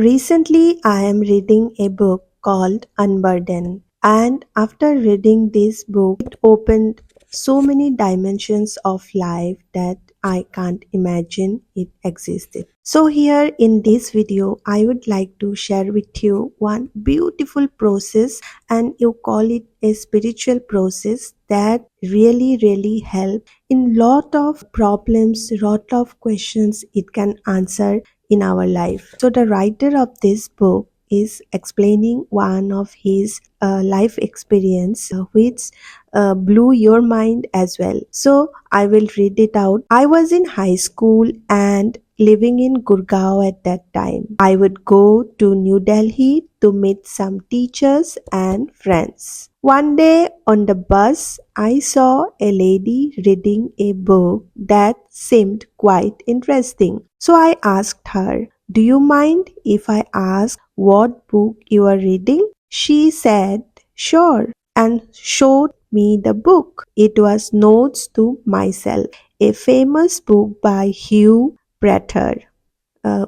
Recently, I am reading a book called Unburden, and after reading this book, it opened so many dimensions of life that I can't imagine it existed. So, here in this video, I would like to share with you one beautiful process, and you call it a spiritual process that really help in lot of problems, lot of questions it can answer in our life. So, the writer of this book is explaining one of his life experience which blew your mind as well. So, I will read it out. I was in high school and living in Gurgaon at that time. I would go to New Delhi to meet some teachers and friends. One day on the bus, I saw a lady reading a book that seemed quite interesting. So I asked her, "Do you mind if I ask what book you are reading?" She said, "Sure," and showed me the book. It was Notes to Myself, a famous book by Hugh Prater.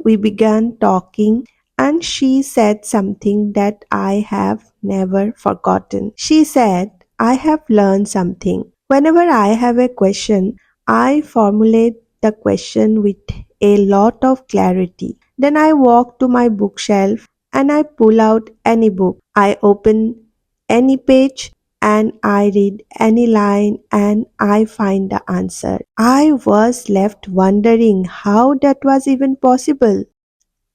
We began talking, and she said something that I have never forgotten. She said, "I have learned something. Whenever I have a question, I formulate the question with a lot of clarity. Then I walk to my bookshelf and I pull out any book. I open any page and I read any line and I find the answer." I was left wondering how that was even possible.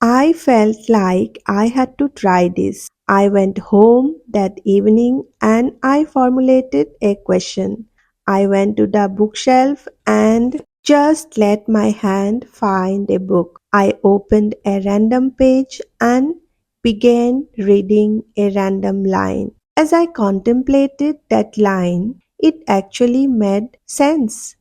I felt like I had to try this. I went home that evening and I formulated a question. I went to the bookshelf and just let my hand find a book. I opened a random page and began reading a random line. As I contemplated that line, it actually made sense.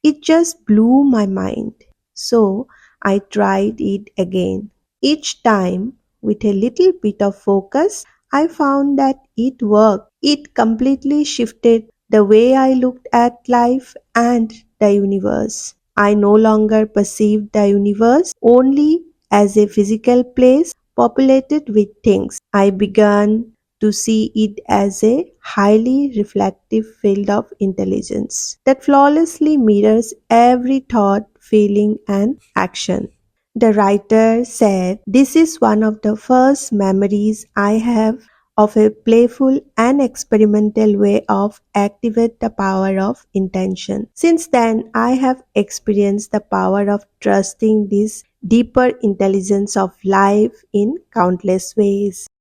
It just blew my mind. So I tried it again. Each time, with a little bit of focus, I found that it worked. It completely shifted the way I looked at life and the universe. I no longer perceived the universe only as a physical place populated with things. I began to see it as a highly reflective field of intelligence that flawlessly mirrors every thought, feeling, and action. The writer said, "This is one of the first memories I have of a playful and experimental way of activate the power of intention. Since then, I have experienced the power of trusting this deeper intelligence of life in countless ways."